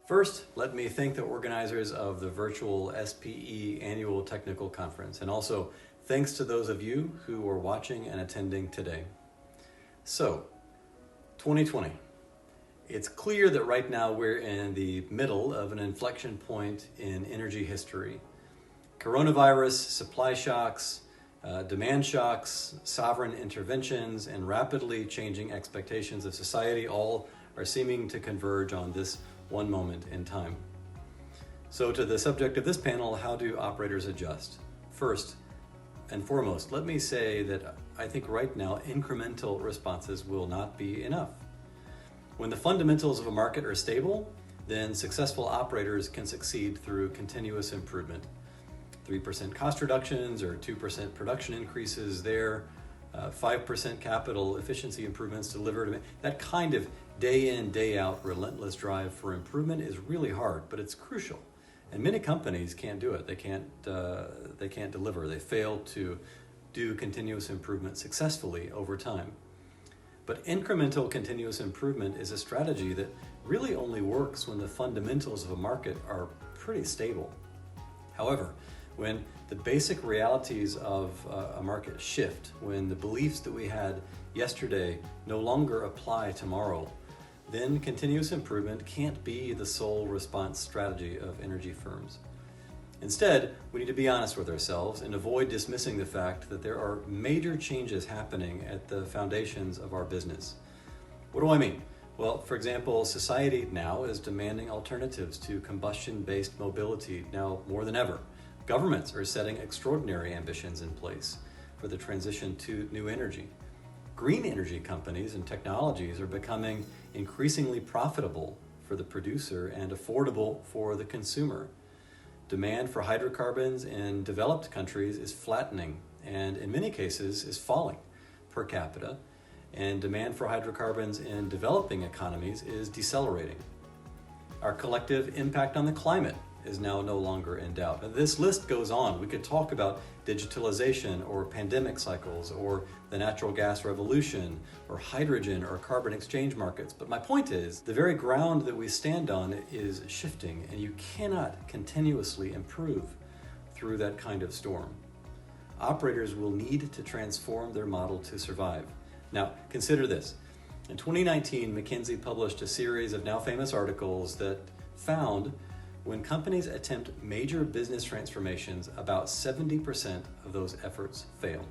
First, let me thank the organizers of the virtual SPE Annual Technical Conference, and also thanks to those of you who are watching and attending today. So, 2020. It's clear that right now we're in the middle of an inflection point in energy history. Coronavirus, supply shocks, demand shocks, sovereign interventions, and rapidly changing expectations of society all are seeming to converge on this one moment in time. So to the subject of this panel, how do operators adjust? First and foremost, let me say that I think right now incremental responses will not be enough. When the fundamentals of a market are stable, then successful operators can succeed through continuous improvement. 3% cost reductions or 2% production increases there, 5% capital efficiency improvements delivered. That kind of day in, day out, relentless drive for improvement is really hard, but it's crucial. And many companies can't do it. They can't deliver. They fail to do continuous improvement successfully over time. But incremental continuous improvement is a strategy that really only works when the fundamentals of a market are pretty stable. However, when the basic realities of a market shift, when the beliefs that we had yesterday no longer apply tomorrow, then continuous improvement can't be the sole response strategy of energy firms. Instead, we need to be honest with ourselves and avoid dismissing the fact that there are major changes happening at the foundations of our business. What do I mean? Well, for example, society now is demanding alternatives to combustion-based mobility now more than ever. Governments are setting extraordinary ambitions in place for the transition to new energy. Green energy companies and technologies are becoming increasingly profitable for the producer and affordable for the consumer. Demand for hydrocarbons in developed countries is flattening and in many cases is falling per capita, and demand for hydrocarbons in developing economies is decelerating. Our collective impact on the climate is now no longer in doubt. This list goes on. We could talk about digitalization or pandemic cycles or the natural gas revolution or hydrogen or carbon exchange markets. But my point is, the very ground that we stand on is shifting, and you cannot continuously improve through that kind of storm. Operators will need to transform their model to survive. Now, consider this. In 2019, McKinsey published a series of now famous articles that found when companies attempt major business transformations, about 70% of those efforts fail.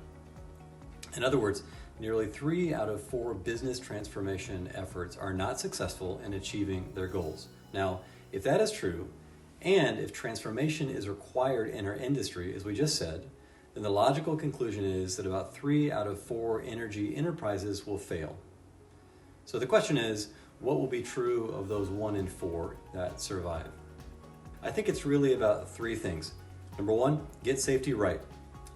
In other words, nearly 3 out of 4 business transformation efforts are not successful in achieving their goals. Now, if that is true, and if transformation is required in our industry, as we just said, then the logical conclusion is that about 3 out of 4 energy enterprises will fail. So the question is, what will be true of those 1 in 4 that survive? I think it's really about 3 things. Number 1, get safety right.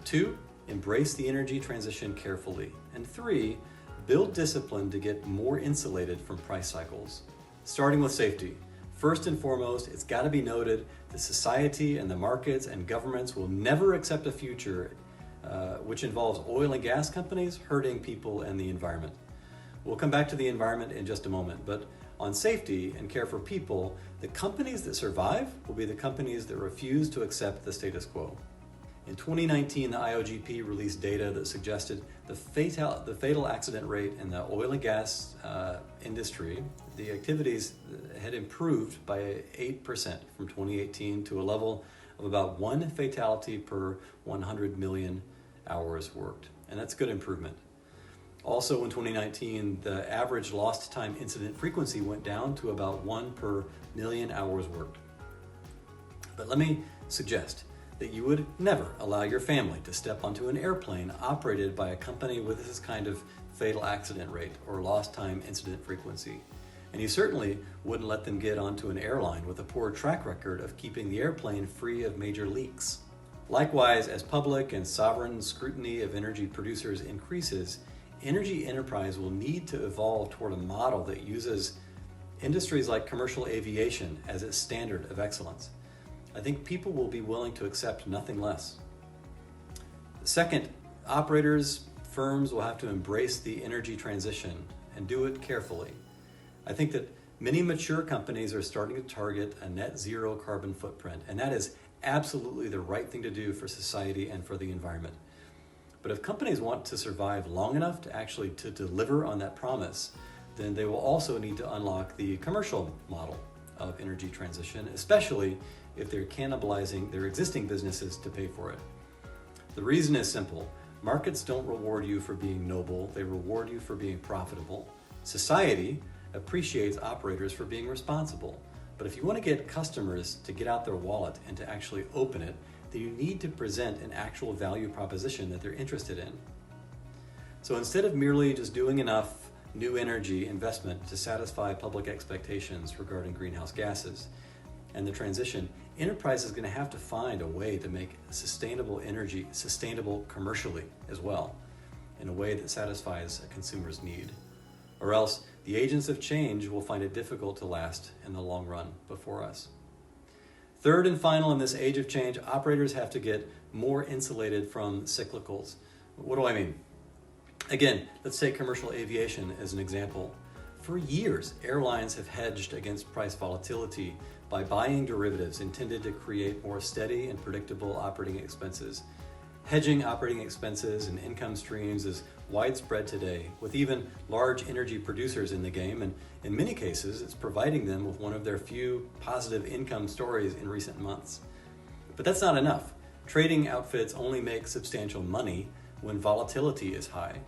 2, embrace the energy transition carefully. And 3, build discipline to get more insulated from price cycles. Starting with safety. First and foremost, it's got to be noted that society and the markets and governments will never accept a future which involves oil and gas companies hurting people and the environment. We'll come back to the environment in just a moment, but on safety and care for people, the companies that survive will be the companies that refuse to accept the status quo. In 2019, the IOGP released data that suggested the fatal accident rate in the oil and gas industry, the activities had improved by 8% from 2018 to a level of about 1 fatality per 100 million hours worked. And that's good improvement. Also in 2019, the average lost time incident frequency went down to about 1 per million hours worked. But let me suggest that you would never allow your family to step onto an airplane operated by a company with this kind of fatal accident rate or lost time incident frequency. And you certainly wouldn't let them get onto an airline with a poor track record of keeping the airplane free of major leaks. Likewise, as public and sovereign scrutiny of energy producers increases, energy enterprise will need to evolve toward a model that uses industries like commercial aviation as its standard of excellence. I think people will be willing to accept nothing less. Second, operators, firms will have to embrace the energy transition and do it carefully. I think that Many mature companies are starting to target a net zero carbon footprint, and that is absolutely the right thing to do for society and for the environment. But if companies want to survive long enough to actually deliver on that promise, then they will also need to unlock the commercial model of energy transition, especially if they're cannibalizing their existing businesses to pay for it. The reason is simple. Markets don't reward you for being noble, they reward you for being profitable. Society appreciates operators for being responsible. But if you want to get customers to get out their wallet and to actually open it, then you need to present an actual value proposition that they're interested in. So instead of merely just doing enough new energy investment to satisfy public expectations regarding greenhouse gases and the transition, enterprise is going to have to find a way to make sustainable energy sustainable commercially as well, in a way that satisfies a consumer's need. Or else the agents of change will find it difficult to last in the long run before us. Third and final, in this age of change, operators have to get more insulated from cyclicals. What do I mean? Again, let's take commercial aviation as an example. For years, airlines have hedged against price volatility by buying derivatives intended to create more steady and predictable operating expenses. Hedging operating expenses and income streams is widespread today, with even large energy producers in the game, and in many cases, it's providing them with one of their few positive income stories in recent months. But that's not enough. Trading outfits only make substantial money when volatility is high.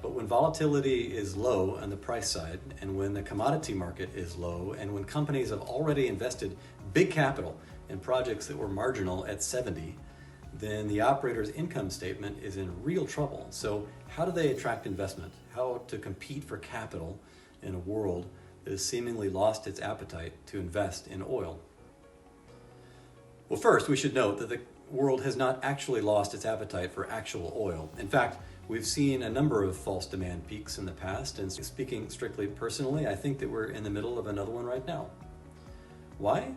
But when volatility is low on the price side, and when the commodity market is low, and when companies have already invested big capital in projects that were marginal at 70, then the operator's income statement is in real trouble. So how do they attract investment? How to compete for capital in a world that has seemingly lost its appetite to invest in oil? Well, first, we should note that the world has not actually lost its appetite for actual oil. In fact, we've seen a number of false demand peaks in the past, and speaking strictly personally, I think that we're in the middle of another one right now. Why?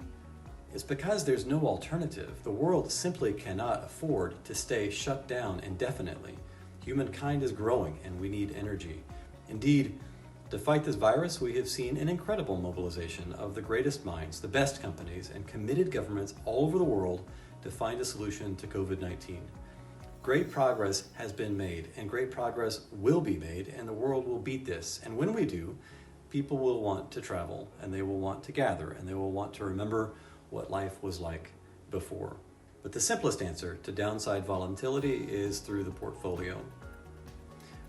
It's because there's no alternative. The world simply cannot afford to stay shut down indefinitely. Humankind is growing and we need energy. Indeed, to fight this virus, we have seen an incredible mobilization of the greatest minds, the best companies, and committed governments all over the world to find a solution to COVID-19. Great progress has been made, and great progress will be made, and the world will beat this. And when we do, people will want to travel, and they will want to gather, and they will want to remember what life was like before. But the simplest answer to downside volatility is through the portfolio.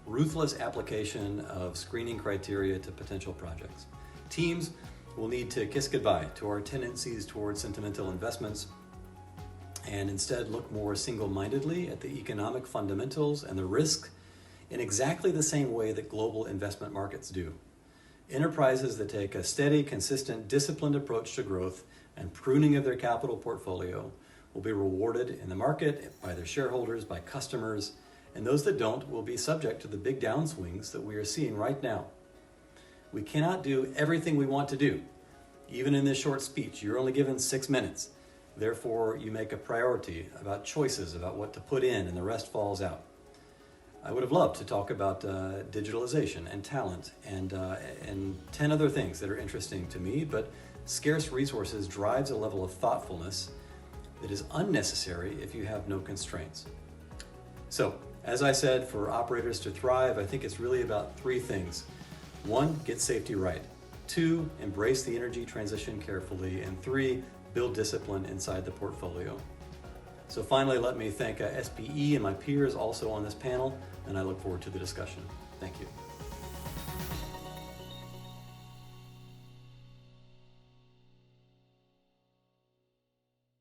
Ruthless application of screening criteria to potential projects. Teams will need to kiss goodbye to our tendencies towards sentimental investments and instead look more single-mindedly at the economic fundamentals and the risk in exactly the same way that global investment markets do. Enterprises that take a steady, consistent, disciplined approach to growth and pruning of their capital portfolio will be rewarded in the market by their shareholders, by customers, and those that don't will be subject to the big downswings that we are seeing right now. We cannot do everything we want to do. Even in this short speech, you're only given 6 minutes. Therefore, you make a priority about choices, about what to put in, and the rest falls out. I would have loved to talk about digitalization and talent and 10 other things that are interesting to me, but scarce resources drives a level of thoughtfulness that is unnecessary if you have no constraints. So, as I said, for operators to thrive, I think it's really about 3 things. 1, get safety right. 2, embrace the energy transition carefully. And 3, build discipline inside the portfolio. So finally, let me thank SPE and my peers also on this panel, and I look forward to the discussion. Thank you.